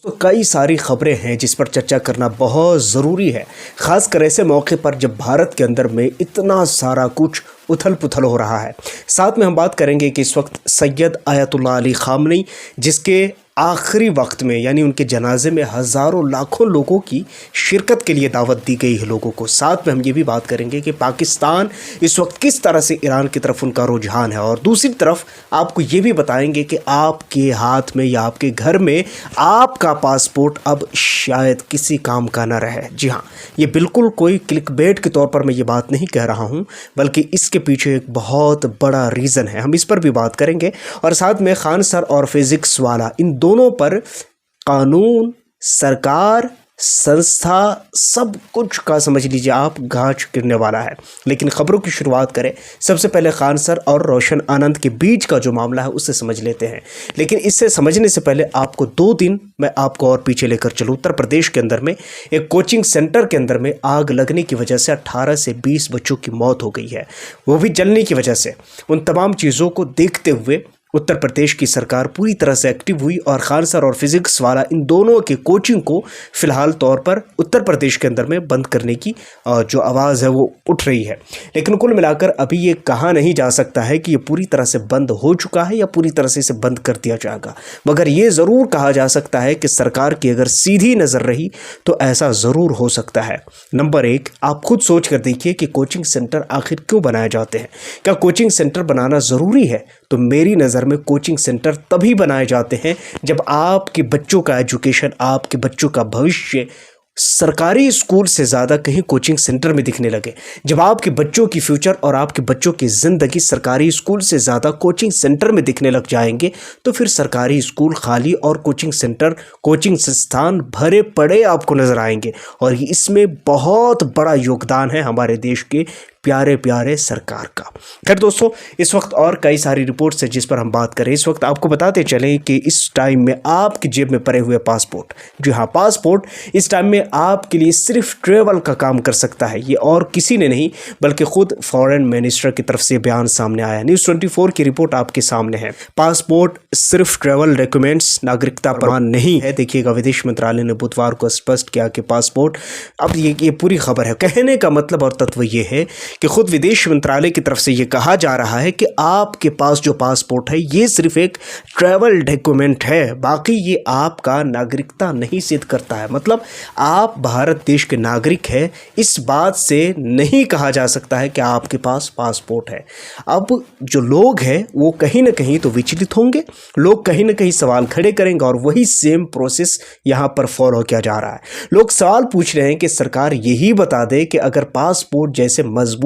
तो कई सारी खबरें हैं जिस पर चर्चा करना बहुत ज़रूरी है, ख़ासकर ऐसे मौके पर जब भारत के अंदर में इतना सारा कुछ उथल पुथल हो रहा है। साथ में हम बात करेंगे कि इस वक्त सैयद आयतुल्लाह अली ख़ामनेई, जिसके आखिरी वक्त में यानी उनके जनाजे में हज़ारों लाखों लोगों की शिरकत के लिए दावत दी गई है लोगों को। साथ में हम ये भी बात करेंगे कि पाकिस्तान इस वक्त किस तरह से ईरान की तरफ उनका रुझान है, और दूसरी तरफ आपको ये भी बताएंगे कि आपके हाथ में या आपके घर में आपका पासपोर्ट अब शायद किसी काम का न रहे। जी हाँ, ये बिल्कुल कोई क्लिकबेट के तौर पर मैं ये बात नहीं कह रहा हूँ, बल्कि इसके पीछे एक बहुत बड़ा रीज़न है। हम इस पर भी बात करेंगे, और साथ में खान सर और फिज़िक्स वाला, इन दोनों पर कानून, सरकार, संस्था, सब कुछ का समझ लीजिए आप गाज गिरने वाला है। लेकिन खबरों की शुरुआत करें, सबसे पहले खान सर और रोशन आनंद के बीच का जो मामला है उससे समझ लेते हैं। लेकिन इससे समझने से पहले आपको 2 दिन मैं आपको और पीछे लेकर चलूँ। उत्तर प्रदेश के अंदर में एक कोचिंग सेंटर के अंदर में आग लगने की वजह से 18 से 20 बच्चों की मौत हो गई है, वो भी जलने की वजह से। उन तमाम चीज़ों को देखते हुए उत्तर प्रदेश की सरकार पूरी तरह से एक्टिव हुई, और खान सर और फिज़िक्स वाला इन दोनों के कोचिंग को फ़िलहाल तौर पर उत्तर प्रदेश के अंदर में बंद करने की जो आवाज़ है वो उठ रही है। लेकिन कुल मिलाकर अभी ये कहा नहीं जा सकता है कि ये पूरी तरह से बंद हो चुका है या पूरी तरह से इसे बंद कर दिया जाएगा, मगर ये ज़रूर कहा जा सकता है कि सरकार की अगर सीधी नज़र रही तो ऐसा ज़रूर हो सकता है। नंबर 1, आप खुद सोच कर देखिए कि कोचिंग सेंटर आखिर क्यों बनाए जाते हैं। क्या कोचिंग सेंटर बनाना ज़रूरी है? तो मेरी नज़र में कोचिंग सेंटर तभी बनाए जाते हैं जब आपके बच्चों का एजुकेशन, आपके बच्चों का भविष्य सरकारी स्कूल से ज़्यादा कहीं कोचिंग सेंटर में दिखने लगे। जब आपके बच्चों की फ्यूचर और आपके बच्चों की ज़िंदगी सरकारी स्कूल से ज़्यादा कोचिंग सेंटर में दिखने लग जाएंगे, तो फिर सरकारी स्कूल खाली और कोचिंग सेंटर, कोचिंग संस्थान भरे पड़े आपको नज़र आएंगे। और इसमें बहुत बड़ा योगदान है हमारे देश के प्यारे प्यारे सरकार का। खैर दोस्तों, इस वक्त और कई सारी रिपोर्ट्स है जिस पर हम बात करें। इस वक्त आपको बताते चलें कि इस टाइम में आपकी जेब में पड़े हुए पासपोर्ट, जी हाँ पासपोर्ट, इस टाइम में आपके लिए सिर्फ ट्रेवल का काम कर सकता है। ये और किसी ने नहीं बल्कि खुद फॉरेन मिनिस्टर की तरफ से बयान सामने आया। न्यूज़ 24 की रिपोर्ट आपके सामने है। पासपोर्ट सिर्फ ट्रेवल डॉक्यूमेंट्स, नागरिकता प्रमाण नहीं है। देखिएगा, विदेश मंत्रालय ने बुधवार को स्पष्ट किया कि पासपोर्ट, अब ये पूरी खबर है। कहने का मतलब और तत्व ये है कि खुद विदेश मंत्रालय की तरफ से ये कहा जा रहा है कि आपके पास जो पासपोर्ट है ये सिर्फ एक ट्रैवल डॉक्यूमेंट है, बाकी ये आपका नागरिकता नहीं सिद्ध करता है। मतलब आप भारत देश के नागरिक हैं, इस बात से नहीं कहा जा सकता है कि आपके पास पासपोर्ट है। अब जो लोग हैं वो कहीं ना कहीं तो विचलित होंगे, लोग कहीं ना कहीं सवाल खड़े करेंगे, और वही सेम प्रोसेस यहाँ पर फॉलो किया जा रहा है। लोग सवाल पूछ रहे हैं कि सरकार यही बता दे कि अगर पासपोर्ट जैसे मजबूत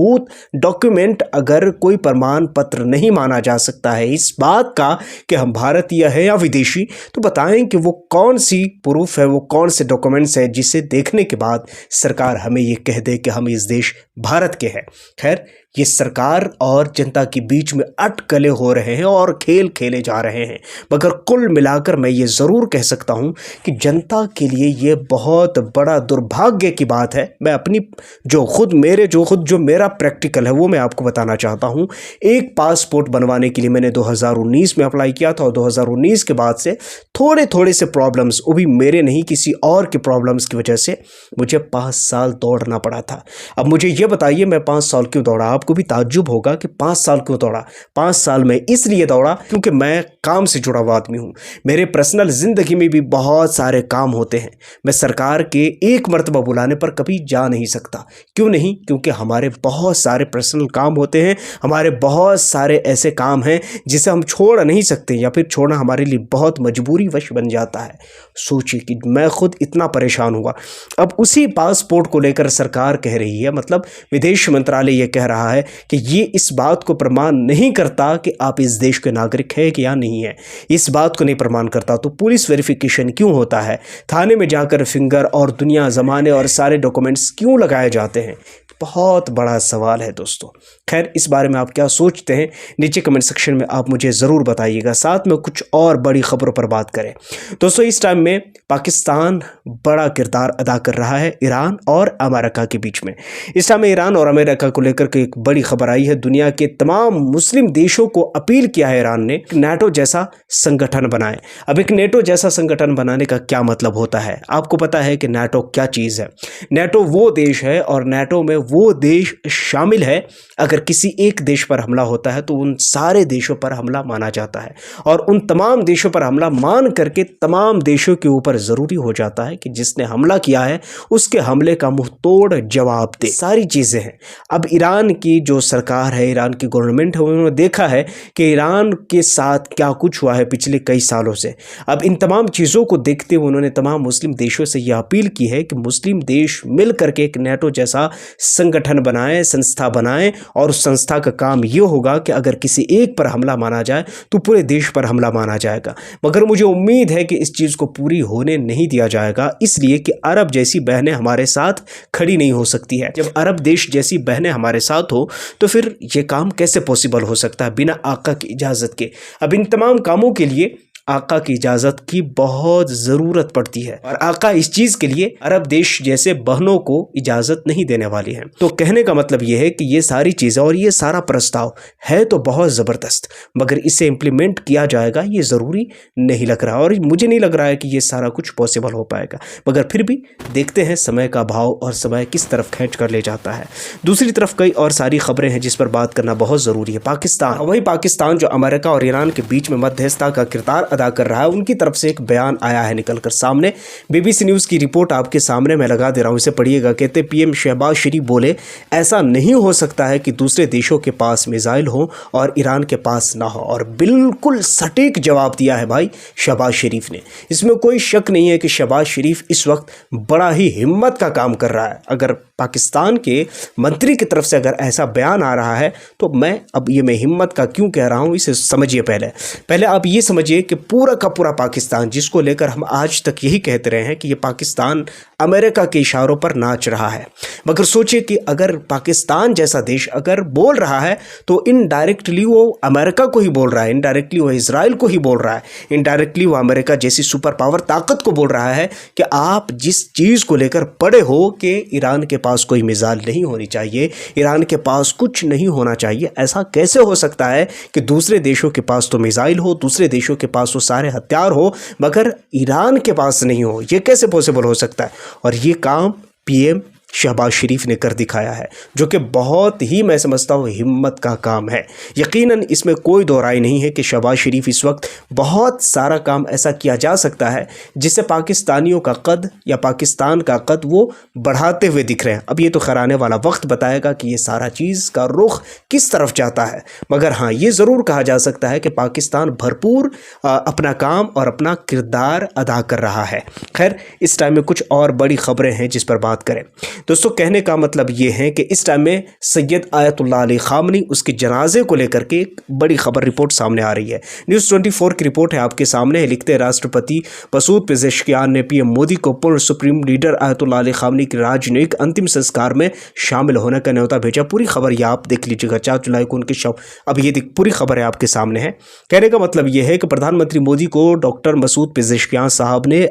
डॉक्यूमेंट अगर कोई प्रमाण पत्र नहीं माना जा सकता है इस बात का कि हम भारतीय है या विदेशी, तो बताएं कि वो कौन सी प्रूफ है, वो कौन से डॉक्यूमेंट्स है जिसे देखने के बाद सरकार हमें ये कह दे कि हम इस देश भारत के हैं। खैर, ये सरकार और जनता के बीच में अटकलें हो रहे हैं और खेल खेले जा रहे हैं, मगर कुल मिलाकर मैं ये ज़रूर कह सकता हूँ कि जनता के लिए ये बहुत बड़ा दुर्भाग्य की बात है। मैं अपनी जो मेरा प्रैक्टिकल है वो मैं आपको बताना चाहता हूँ। एक पासपोर्ट बनवाने के लिए मैंने 2019 में अप्लाई किया था, और 2019 के बाद से थोड़े से प्रॉब्लम्स, वो भी मेरे नहीं किसी और के प्रॉब्लम्स की वजह से मुझे 5 साल दौड़ना पड़ा था। अब मुझे ये बताइए मैं 5 साल क्यों दौड़ा? आपको भी ताज्जुब होगा कि 5 साल क्यों दौड़ा। 5 साल में इसलिए दौड़ा क्योंकि मैं काम से जुड़ा हुआ आदमी हूँ। मेरे पर्सनल ज़िंदगी में भी बहुत सारे काम होते हैं। मैं सरकार के एक मर्तबा बुलाने पर कभी जा नहीं सकता। क्यों नहीं? क्योंकि हमारे बहुत सारे पर्सनल काम होते हैं, हमारे बहुत सारे ऐसे काम हैं जिसे हम छोड़ नहीं सकते, या फिर छोड़ना हमारे लिए बहुत मजबूरीवश बन जाता है। सोचिए कि मैं खुद इतना परेशान हुआ। अब उसी पासपोर्ट को लेकर सरकार कह रही है, मतलब विदेश मंत्रालय ये कह रहा है कि ये इस बात को प्रमाण नहीं करता कि आप इस देश के नागरिक हैं कि या नहीं है। इस बात को नहीं प्रमाण करता तो पुलिस वेरिफिकेशन क्यों होता है? थाने में जाकर फिंगर और दुनिया जमाने और सारे डॉक्यूमेंट्स क्यों लगाए जाते हैं? बहुत बड़ा सवाल है दोस्तों। खैर, इस बारे में आप क्या सोचते हैं नीचे कमेंट सेक्शन में आप मुझे ज़रूर बताइएगा। साथ में कुछ और बड़ी खबरों पर बात करें दोस्तों। इस टाइम में पाकिस्तान बड़ा किरदार अदा कर रहा है ईरान और अमेरिका के बीच में। इस टाइम में ईरान और अमेरिका को लेकर के एक बड़ी खबर आई है। दुनिया के तमाम मुस्लिम देशों को अपील किया है ईरान ने, नाटो जैसा संगठन बनाए। अब एक नेटो जैसा संगठन बनाने का क्या मतलब होता है? आपको पता है कि नेटो क्या चीज़ है। नेटो वो देश है और नेटो में वो देश शामिल है, अगर किसी एक देश पर हमला होता है तो उन सारे देशों पर हमला माना जाता है और उन तमाम देशों पर हमला मान करके तमाम देशों के ऊपर ज़रूरी हो जाता है कि जिसने हमला किया है उसके हमले का मुंह तोड़ जवाब दे। सारी चीज़ें हैं। अब ईरान की जो सरकार है, ईरान की गवर्नमेंट है, उन्होंने देखा है कि ईरान के साथ क्या कुछ हुआ है पिछले कई सालों से। अब इन तमाम चीज़ों को देखते हुए उन्होंने तमाम मुस्लिम देशों से यह अपील की है कि मुस्लिम देश मिल करके एक नेटो जैसा संगठन बनाएं, संस्था बनाएं और उस संस्था का काम ये होगा कि अगर किसी एक पर हमला माना जाए तो पूरे देश पर हमला माना जाएगा। मगर मुझे उम्मीद है कि इस चीज़ को पूरी होने नहीं दिया जाएगा, इसलिए कि अरब जैसी बहनें हमारे साथ खड़ी नहीं हो सकती है। जब अरब देश जैसी बहनें हमारे साथ हो तो फिर ये काम कैसे पॉसिबल हो सकता है बिना आका की इजाज़त के। अब इन तमाम कामों के लिए आका की इजाज़त की बहुत ज़रूरत पड़ती है और आका इस चीज़ के लिए अरब देश जैसे बहनों को इजाज़त नहीं देने वाली हैं। तो कहने का मतलब ये है कि ये सारी चीज़ें और ये सारा प्रस्ताव है तो बहुत ज़बरदस्त, मगर इसे इम्प्लीमेंट किया जाएगा ये ज़रूरी नहीं लग रहा और मुझे नहीं लग रहा है कि ये सारा कुछ पॉसिबल हो पाएगा। मगर फिर भी देखते हैं समय का भाव और समय किस तरफ खींच कर ले जाता है। दूसरी तरफ कई और सारी खबरें हैं जिस पर बात करना बहुत ज़रूरी है। पाकिस्तान, वही पाकिस्तान जो अमेरिका और ईरान के बीच में मध्यस्थता का किरदार अदा कर रहा है, उनकी तरफ से एक बयान आया है निकलकर सामने। बीबीसी न्यूज़ की रिपोर्ट आपके सामने मैं लगा दे रहा हूं, इसे पढ़िएगा। कहते पीएम शहबाज शरीफ बोले ऐसा नहीं हो सकता है कि दूसरे देशों के पास मिसाइल हो और ईरान के पास ना हो। और बिल्कुल सटीक जवाब दिया है भाई शहबाज शरीफ ने। इसमें कोई शक नहीं है कि शहबाज शरीफ इस वक्त बड़ा ही हिम्मत का काम कर रहा है। अगर पाकिस्तान के मंत्री की तरफ से अगर ऐसा बयान आ रहा है तो मैं हिम्मत का क्यों कह रहा हूं इसे समझिए। पहले आप ये समझिए कि पूरा का पूरा पाकिस्तान, जिसको लेकर हम आज तक यही कहते रहे हैं कि ये पाकिस्तान अमेरिका के इशारों पर नाच रहा है, मगर सोचिए कि अगर पाकिस्तान जैसा देश अगर बोल रहा है तो इनडायरेक्टली वो अमेरिका को ही बोल रहा है, इनडायरेक्टली वो इजराइल को ही बोल रहा है, इनडायरेक्टली वो अमेरिका जैसी सुपर पावर ताकत को बोल रहा है कि आप जिस चीज़ को लेकर पड़े हो कि ईरान के पास कोई मिसाइल नहीं होनी चाहिए, ईरान के पास कुछ नहीं होना चाहिए, ऐसा कैसे हो सकता है कि दूसरे देशों के पास तो मिसाइल हो, दूसरे देशों के पास वो सारे हथियार हो, मगर ईरान के पास नहीं हो? ये कैसे पॉसिबल हो सकता है? और ये काम पीएम शहबाज शरीफ ने कर दिखाया है, जो कि बहुत ही मैं समझता हूँ हिम्मत का काम है। यकीनन इसमें कोई दो राय नहीं है कि शहबाज शरीफ इस वक्त बहुत सारा काम ऐसा किया जा सकता है जिससे पाकिस्तानियों का कद या पाकिस्तान का कद वो बढ़ाते हुए दिख रहे हैं। अब ये तो खैर आने वाला वक्त बताएगा कि ये सारा चीज़ का रुख किस तरफ जाता है, मगर हाँ ये ज़रूर कहा जा सकता है कि पाकिस्तान भरपूर अपना काम और अपना किरदार अदा कर रहा है। खैर इस टाइम में कुछ और बड़ी खबरें हैं जिस पर बात करें। दोस्तों कहने का मतलब ये है कि इस टाइम में सैयद आयतुल्लाह अली खामनी, उसके जनाजे को लेकर के एक बड़ी खबर रिपोर्ट सामने आ रही है। न्यूज़ 24 की रिपोर्ट है आपके सामने है। लिखते हैं राष्ट्रपति मसूद पेज़ेश्कियान ने पीएम मोदी को पूर्व सुप्रीम लीडर आयतुल्लाह अली खामनी के राजनयिक अंतिम संस्कार में शामिल होने का न्योता भेजा। पूरी खबर ये आप देख लीजिएगा। 4 जुलाई को उनके शव, अब ये पूरी खबर है आपके सामने है। कहने का मतलब ये है कि प्रधानमंत्री मोदी को डॉक्टर मसूद पेज़ेश्कियान साहब ने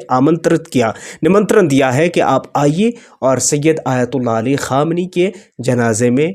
निमंत्रण दिया है कि आप आइए और सैयद आयतुल्लाह अली खामनी के जनाजे में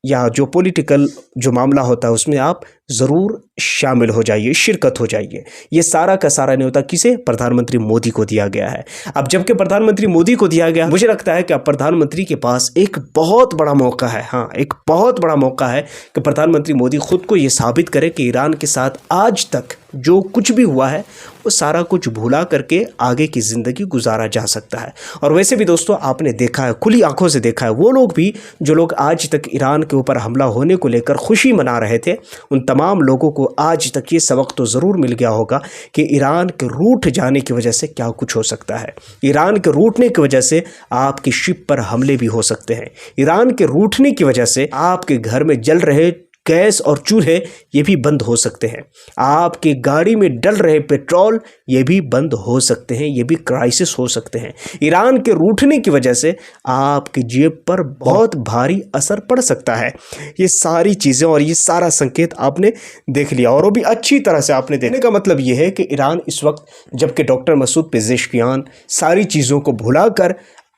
या जो पॉलिटिकल जो मामला होता है उसमें आप ज़रूर शामिल हो जाइए, शिरकत हो जाइए। ये सारा का सारा न्योता किसे? प्रधानमंत्री मोदी को दिया गया है। अब जबकि प्रधानमंत्री मोदी को दिया गया, मुझे लगता है कि अब प्रधानमंत्री के पास एक बहुत बड़ा मौका है, हाँ एक बहुत बड़ा मौका है कि प्रधानमंत्री मोदी खुद को ये साबित करे कि ईरान के साथ आज तक जो कुछ भी हुआ है वो सारा कुछ भुला करके आगे की ज़िंदगी गुजारा जा सकता है। और वैसे भी दोस्तों आपने देखा है, खुली आंखों से देखा है, वो लोग भी जो लोग आज तक ईरान के ऊपर हमला होने को लेकर खुशी मना रहे थे, उन तमाम लोगों को आज तक ये सबक तो ज़रूर मिल गया होगा कि ईरान के रूठ जाने की वजह से क्या कुछ हो सकता है। ईरान के रूठने की वजह से आपकी शिप पर हमले भी हो सकते हैं। ईरान के रूठने की वजह से आपके घर में जल रहे गैस और चूल्हे ये भी बंद हो सकते हैं। आपकी गाड़ी में डल रहे पेट्रोल ये भी बंद हो सकते हैं, ये भी क्राइसिस हो सकते हैं। ईरान के रूठने की वजह से आपकी जेब पर बहुत भारी असर पड़ सकता है। ये सारी चीज़ें और ये सारा संकेत आपने देख लिया और वो भी अच्छी तरह से आपने देखने का मतलब ये है कि ईरान इस वक्त, जबकि डॉक्टर मसूद पेज़ेश्कियान सारी चीज़ों को भुलाकर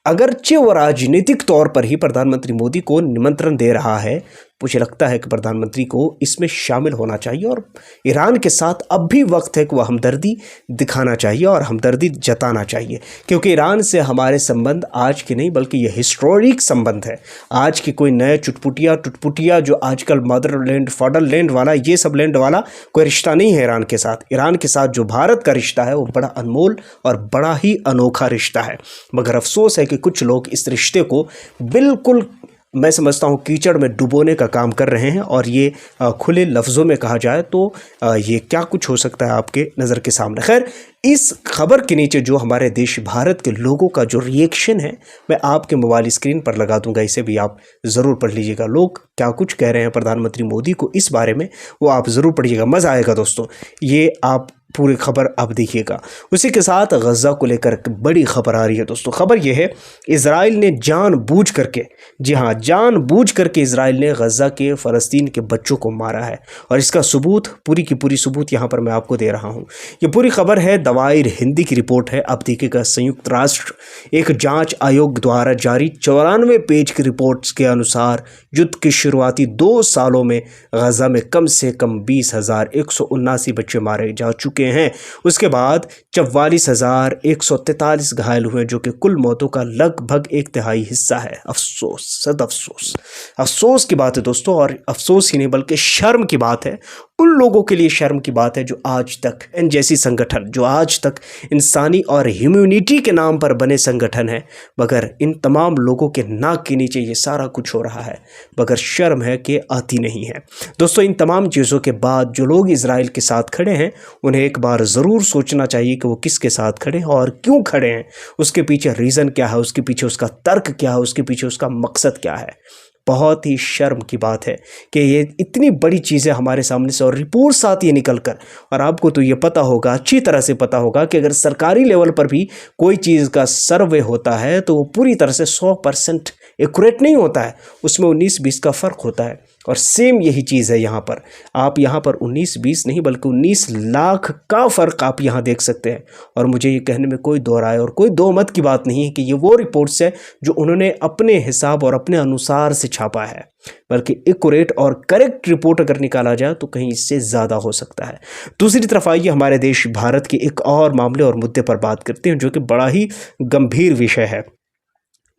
अगरचे वो राजनीतिक तौर पर ही प्रधानमंत्री मोदी को निमंत्रण दे रहा है, मुझे लगता है कि प्रधानमंत्री को इसमें शामिल होना चाहिए और ईरान के साथ अब भी वक्त है कि वह हमदर्दी दिखाना चाहिए और हमदर्दी जताना चाहिए, क्योंकि ईरान से हमारे संबंध आज के नहीं बल्कि ये हिस्टोरिक संबंध है। आज की कोई नए टुटपुटिया जो आजकल मदरलैंड फादरलैंड वाला ये सब लैंड वाला कोई रिश्ता नहीं है ईरान के साथ। ईरान के साथ जो भारत का रिश्ता है वो बड़ा अनमोल और बड़ा ही अनोखा रिश्ता है। मगर अफसोस है कि कुछ लोग इस रिश्ते को बिल्कुल, मैं समझता हूँ, कीचड़ में डुबोने का काम कर रहे हैं। और ये खुले लफ्ज़ों में कहा जाए तो ये क्या कुछ हो सकता है आपके नज़र के सामने। खैर, इस खबर के नीचे जो हमारे देश भारत के लोगों का जो रिएक्शन है मैं आपके मोबाइल स्क्रीन पर लगा दूंगा, इसे भी आप ज़रूर पढ़ लीजिएगा। लोग क्या कुछ कह रहे हैं प्रधानमंत्री मोदी को इस बारे में, वो आप ज़रूर पढ़िएगा, मज़ा आएगा दोस्तों। ये आप पूरी खबर आप देखिएगा। उसी के साथ गज़ा को लेकर बड़ी खबर आ रही है दोस्तों। खबर यह है, इजराइल ने जानबूझ करके, जी हाँ, जानबूझ करके इजराइल ने गज़ा के फ़लस्तीन के बच्चों को मारा है। और इसका सबूत, पूरी की पूरी सबूत यहाँ पर मैं आपको दे रहा हूँ। ये पूरी खबर है दवाइर हिंदी की रिपोर्ट है। अब देखिएगा, संयुक्त राष्ट्र एक जांच आयोग द्वारा जारी 94 पेज की रिपोर्ट के अनुसार युद्ध के शुरुआती 2 सालों में गज़ा में कम से कम 20,179 बच्चे मारे जा चुके हैं। उसके बाद 44,143 घायल हुए, जो कि कुल मौतों का लगभग 1/3 हिस्सा है। अफसोस, सद अफसोस, अफसोस की बात है दोस्तों। और अफसोस ही नहीं बल्कि शर्म की बात है उन लोगों के लिए, शर्म की बात है जो आज तक इन जैसी संगठन, जो आज तक इंसानी और ह्यूमैनिटी के नाम पर बने संगठन है, मगर इन तमाम लोगों के नाक के नीचे ये सारा कुछ हो रहा है, मगर शर्म है कि आती नहीं है दोस्तों। इन तमाम चीज़ों के बाद जो लोग इजराइल के साथ खड़े हैं, उन्हें एक बार ज़रूर सोचना चाहिए कि वो किसके साथ खड़े हैं और क्यों खड़े हैं, उसके पीछे रीज़न क्या है, उसके पीछे उसका तर्क क्या है, उसके पीछे उसका मकसद क्या है। बहुत ही शर्म की बात है कि ये इतनी बड़ी चीज़ें हमारे सामने से और रिपोर्ट्स आती है निकल कर। और आपको तो ये पता होगा, अच्छी तरह से पता होगा कि अगर सरकारी लेवल पर भी कोई चीज़ का सर्वे होता है तो वो पूरी तरह से 100% एक्यूरेट नहीं होता है, उसमें 19-20 का फ़र्क होता है। और सेम यही चीज़ है यहाँ पर। आप यहाँ पर 19-20 नहीं बल्कि 19 लाख का फ़र्क आप यहाँ देख सकते हैं। और मुझे ये कहने में कोई दो राय और कोई दो मत की बात नहीं है कि ये वो रिपोर्ट्स है जो उन्होंने अपने हिसाब और अपने अनुसार से छापा है, बल्कि एक्यूरेट और करेक्ट रिपोर्ट अगर निकाला जाए तो कहीं इससे ज़्यादा हो सकता है। दूसरी तरफ आइए हमारे देश भारत के एक और मामले और मुद्दे पर बात करते हैं जो कि बड़ा ही गंभीर विषय है।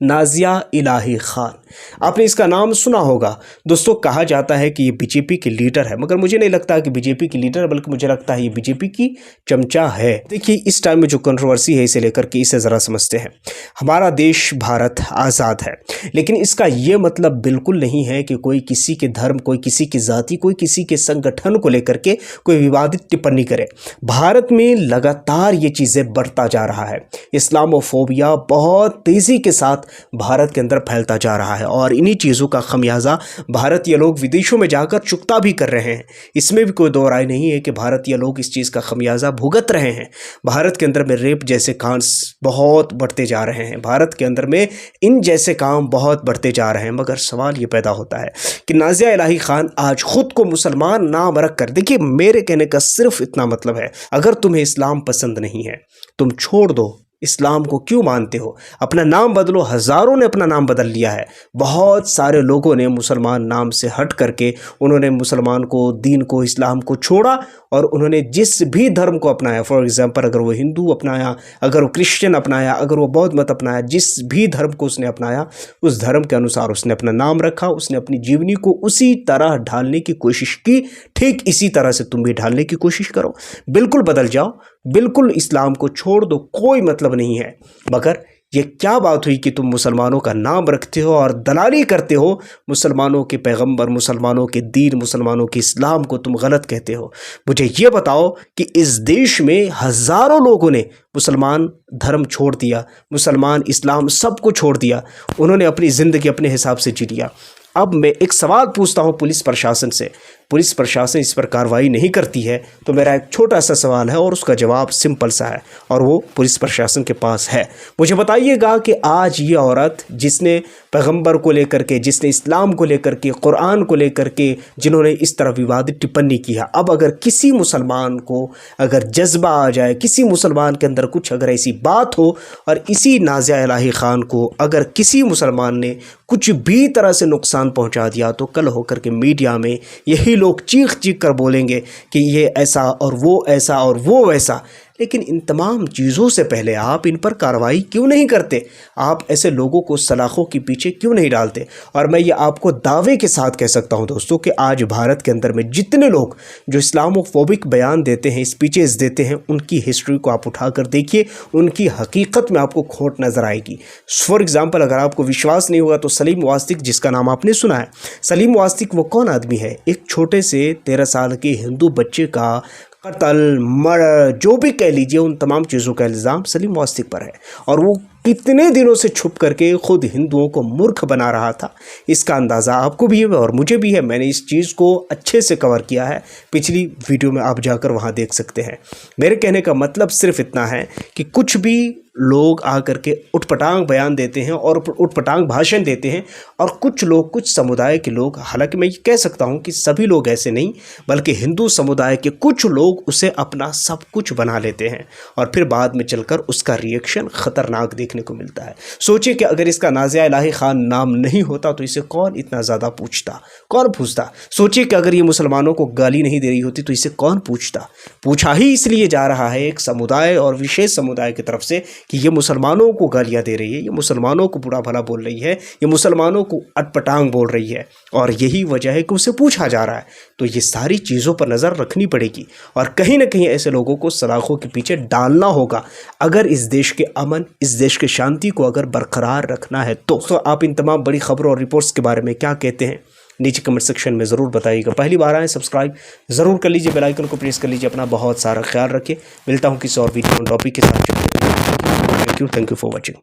नाज़िया इलाही खान, आपने इसका नाम सुना होगा दोस्तों। कहा जाता है कि ये बीजेपी की लीडर है, मगर मुझे नहीं लगता कि बीजेपी की लीडर है, बल्कि मुझे लगता है ये बीजेपी की चमचा है। देखिए, इस टाइम में जो कंट्रोवर्सी है इसे लेकर के, इसे ज़रा समझते हैं। हमारा देश भारत आज़ाद है, लेकिन इसका ये मतलब बिल्कुल नहीं है कि कोई किसी के धर्म, कोई किसी की जाति, कोई किसी के संगठन को लेकर के कोई विवादित टिप्पणी करे। भारत में लगातार ये चीज़ें बढ़ता जा रहा है। इस्लामोफोबिया बहुत तेज़ी के साथ भारत के अंदर फैलता जा रहा है और इन्हीं चीज़ों का खमियाजा भारतीय लोग विदेशों में जाकर चुकता भी कर रहे हैं। इसमें भी कोई दो राय नहीं है कि भारतीय लोग इस चीज़ का खमियाजा भुगत रहे हैं। भारत के अंदर में रेप जैसे कांड बहुत बढ़ते जा रहे हैं, भारत के अंदर में इन जैसे काम बहुत बढ़ते जा रहे हैं। मगर सवाल ये पैदा होता है कि नाज़िया इलाही खान आज खुद को मुसलमान नाम रख कर, देखिए मेरे कहने का सिर्फ इतना मतलब है, अगर तुम्हें इस्लाम पसंद नहीं है तुम छोड़ दो, इस्लाम को क्यों मानते हो, अपना नाम बदलो। हज़ारों ने अपना नाम बदल लिया है। बहुत सारे लोगों ने मुसलमान नाम से हट करके उन्होंने मुसलमान को, दीन को, इस्लाम को छोड़ा और उन्होंने जिस भी धर्म को अपनाया, फॉर एग्जांपल अगर वो हिंदू अपनाया, अगर वो क्रिश्चियन अपनाया, अगर वो बौद्ध मत अपनाया, जिस भी धर्म को उसने अपनाया उस धर्म के अनुसार उसने अपना नाम रखा, उसने अपनी जीवनी को उसी तरह ढालने की कोशिश की। ठीक इसी तरह से तुम भी ढालने की कोशिश करो, बिल्कुल बदल जाओ, बिल्कुल इस्लाम को छोड़ दो, कोई मतलब नहीं है। मगर ये क्या बात हुई कि तुम मुसलमानों का नाम रखते हो और दलाली करते हो, मुसलमानों के पैगंबर, मुसलमानों के दीन, मुसलमानों के इस्लाम को तुम गलत कहते हो। मुझे ये बताओ कि इस देश में हज़ारों लोगों ने मुसलमान धर्म छोड़ दिया, मुसलमान इस्लाम सबको छोड़ दिया, उन्होंने अपनी ज़िंदगी अपने हिसाब से जी लिया। अब मैं एक सवाल पूछता हूँ पुलिस प्रशासन से, पुलिस प्रशासन इस पर कार्रवाई नहीं करती है, तो मेरा एक छोटा सा सवाल है और उसका जवाब सिंपल सा है और वो पुलिस प्रशासन के पास है। मुझे बताइएगा कि आज ये औरत जिसने पैगंबर को लेकर के, जिसने इस्लाम को लेकर के, कुरान को लेकर के, जिन्होंने इस तरह विवादित टिप्पणी की है, अब अगर किसी मुसलमान को अगर जज्बा आ जाए, किसी मुसलमान के अंदर कुछ अगर ऐसी बात हो और इसी नाज़िया इलाही खान को अगर किसी मुसलमान ने कुछ भी तरह से नुकसान पहुंचा दिया तो कल होकर के मीडिया में यही लोग चीख चीख कर बोलेंगे कि ये ऐसा और वो ऐसा और वो वैसा। लेकिन इन तमाम चीज़ों से पहले आप इन पर कार्रवाई क्यों नहीं करते? आप ऐसे लोगों को सलाखों के पीछे क्यों नहीं डालते? और मैं ये आपको दावे के साथ कह सकता हूं दोस्तों कि आज भारत के अंदर में जितने लोग जो इस्लामोफोबिक बयान देते हैं, स्पीचेस देते हैं, उनकी हिस्ट्री को आप उठाकर देखिए, उनकी हकीकत में आपको खोट नज़र आएगी। फॉर एग्जाम्पल, अगर आपको विश्वास नहीं हुआ तो सलीम वास्तिक, जिसका नाम आपने सुना है, सलीम वास्तिक वो कौन आदमी है? एक छोटे से 13 साल के हिंदू बच्चे का कत्ल, मर्डर, जो भी कह लीजिए, उन तमाम चीज़ों का इल्ज़ाम सलीम वास्तिक पर है। और वो कितने दिनों से छुप करके खुद हिंदुओं को मूर्ख बना रहा था, इसका अंदाज़ा आपको भी है और मुझे भी है। मैंने इस चीज़ को अच्छे से कवर किया है, पिछली वीडियो में आप जाकर वहाँ देख सकते हैं। मेरे कहने का मतलब सिर्फ इतना है कि कुछ भी लोग आकर के उटपटांग बयान देते हैं और उटपटांग भाषण देते हैं, और कुछ लोग, कुछ समुदाय के लोग, हालांकि मैं ये कह सकता हूं कि सभी लोग ऐसे नहीं, बल्कि हिंदू समुदाय के कुछ लोग उसे अपना सब कुछ बना लेते हैं और फिर बाद में चलकर उसका रिएक्शन ख़तरनाक देखने को मिलता है। सोचिए कि अगर इसका नाज़िया इलाही खान नाम नहीं होता तो इसे कौन इतना ज़्यादा पूछता, कौन पूछता? सोचिए कि अगर ये मुसलमानों को गाली नहीं दे रही होती तो इसे कौन पूछता? पूछा ही इसलिए जा रहा है एक समुदाय और विशेष समुदाय की तरफ से कि ये मुसलमानों को गालियां दे रही है, ये मुसलमानों को बुरा भला बोल रही है, ये मुसलमानों को अटपटांग बोल रही है, और यही वजह है कि उसे पूछा जा रहा है। तो ये सारी चीज़ों पर नज़र रखनी पड़ेगी और कहीं ना कहीं ऐसे लोगों को सलाखों के पीछे डालना होगा अगर इस देश के अमन, इस देश की शांति को अगर बरकरार रखना है। तो आप इन तमाम बड़ी खबरों और रिपोर्ट्स के बारे में क्या कहते हैं? नीचे कमेंट सेक्शन में ज़रूर बताइएगा। पहली बार आए सब्सक्राइब ज़रूर कर लीजिए, बेल आइकन को प्रेस कर लीजिए। अपना बहुत सारा ख्याल रखिए। मिलता हूँ किसी और वीडियो टॉपिक के साथ। Thank you for watching.